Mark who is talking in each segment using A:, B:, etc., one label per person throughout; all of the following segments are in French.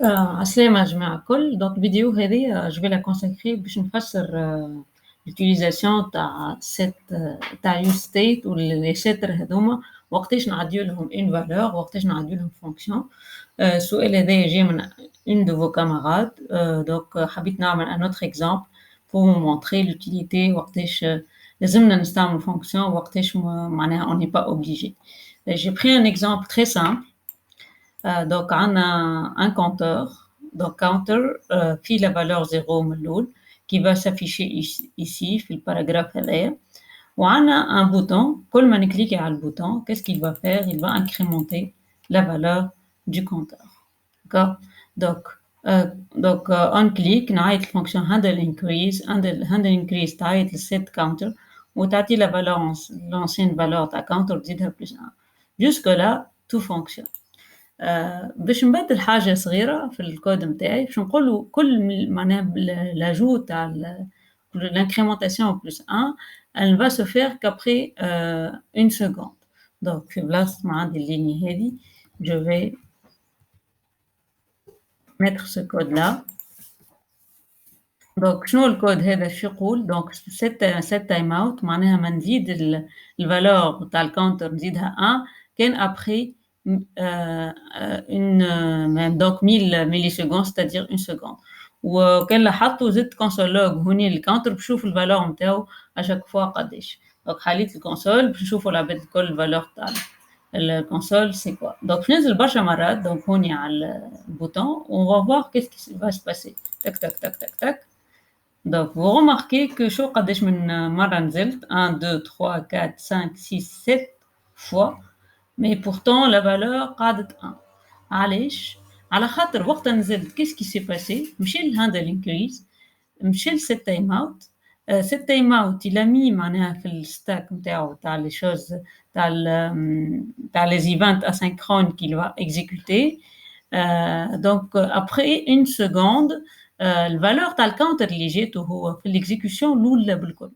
A: عسلامة يا جماعة الكل. دونك الفيديو هذه جو في لا كونساكري باش نفسر l'utilisation تاع set تاع use state واللي setter هذوما وقتاش نعديو لهم une valeur وقتاش نعديو لهم fonction. السؤال هذا جاي من une de vos camarades. دونك حبيت نعمل un autre exemple pour vous montrer l'utilité وقتاش لازمنا نستعمل fonction وقتاش معناها on n'est pas obligé. J'ai pris un exemple très simple. Donc on a un compteur. Donc counter في la valeur 0 من الأول qui va s'afficher ici في الباراجراف هذايا. وعنا un bouton. كل ما نكليكي على البouton, qu'est-ce qu'il va faire? Il va incrémenter la valeur du compteur. D'accord? Donc on clique نعيط الفونكشن handle increase تعيط للset counter وتعطي la valeur l'ancienne valeur تاع counter تزيدها plus 1. Jusque là tout fonctionne. باش نبدل حاجة صغيرة في الكود متاعي باش نقولوا كل معناها لاجو تاع l'incrémentation plus 1 elle va se faire qu'après une seconde. Donc في بلاصة ما عندي اللينية هذه je vais mettre ce code là. Donc شنو الكود هذا شو يقول؟ donc set time out معناها ما نزيد الفالور تاع الكاونتر نزيدها 1 كان après une donc 1000 millisecondes c'est-à-dire une seconde. وكان لاحظتوا زدت console log هوني الكاونتر باش نشوف الفالور نتاعو اشاك فوا قداش. donc حليت الكونسول باش نشوفوا العباد الكل الفالور تاع الكونسول سي كوا. donc ننزل برشا مرات donc هوني على البوتون on va voir qu'est-ce qui va se passer. tac tac tac tac tac. donc vous remarquez que شو قداش من مرة نزلت 1 2 3 4 5 6 7 fois mais pourtant la valeur قعدت 1. علاش؟ على خاطر وقت نزلت qu'est-ce qui s'est passé؟ مشى الhandle increase مشى الset time out. set time out il a mis معناها في الستاك نتاعو تاع les choses تاع les events asynchrones qu'il va exécuter. donc après une seconde الفالور تاع الكاونتر اللي جاتو هو في الاكزيكيوشن الاولى بالكل.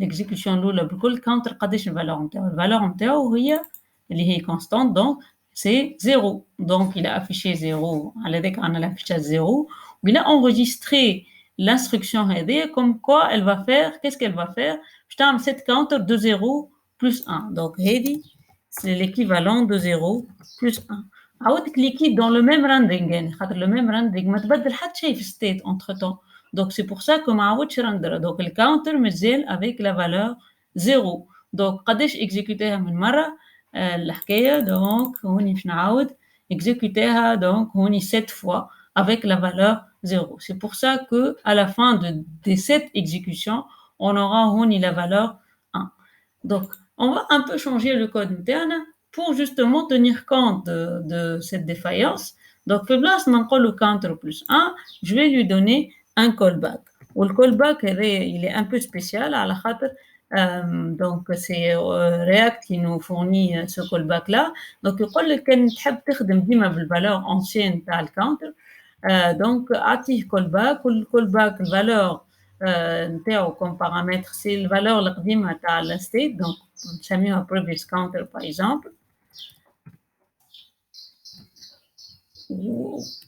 A: الاكزيكيوشن الاولى بالكل كاونتر قداش الفالور نتاعو؟ الفالور نتاعو هي اللي هي كونستانت دونك سي 0. donc il a affiché 0 على ذاك عندنا l'affichage 0 il a enregistré l'instruction هذه comme quoi elle va faire qu'est-ce qu'elle va faire باش تعمل set counter de 0 plus 1. donc هذه c'est l'équivalent de 0 plus 1. عاود كليكي dans le même rendering يعني خاطر le même rendering ما تبدل حتى شيء في state entre temps. donc c'est pour ça que ما عاودش رندر. donc الكاونتر مازال avec la valeur 0. donc قداش اكزيكوتيها من مرة الحكاية. donc هوني باش نعاود exécuter donc هوني 7 fois avec la valeur 0. c'est pour ça que à la fin de cette exécution on aura هوني la valeur 1. donc on va un peu changer le code interne pour justement tenir compte de cette défaillance. donc في بلاصة ما نقولو counter plus 1 je vais lui donner un callback. والcallback il est un peu spécial على خاطر donc c'est React qui nous fournit ce callback là. donc يقول لك كان تحب تخدم ديما بالفالور ancienne تاع الكاونتر donc اعطيه callback والcallback الفالور نتاعو comme paramètre c'est الفالور القديمة تاع الستيت. donc نسميوها previous counter par exemple.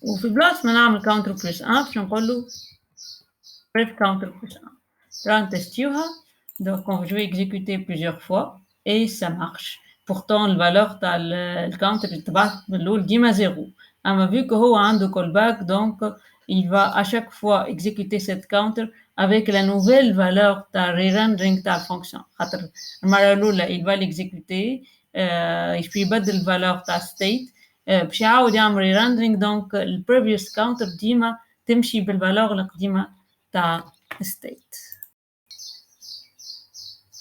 A: وفي بلاصة ما نعمل counter plus 1 باش نقول له prev counter plus 1. راح نتستيوها. donc je vais exécuter plusieurs fois et ça marche. pourtant la valeur تاع الكاونتر اللي تبعت من الاول ديما 0 اما vu que هو عنده callback donc il va à chaque fois exécuter cette counter avec la nouvelle valeur تاع re-rendering تاع الفونكشن. خاطر المرة الأولى il va l'exécuter يشبي يبدل الفالور تاع state باش يعاود يعمل re-rendering. donc previous counter ديما تمشي بالفالور القديمة تاع state.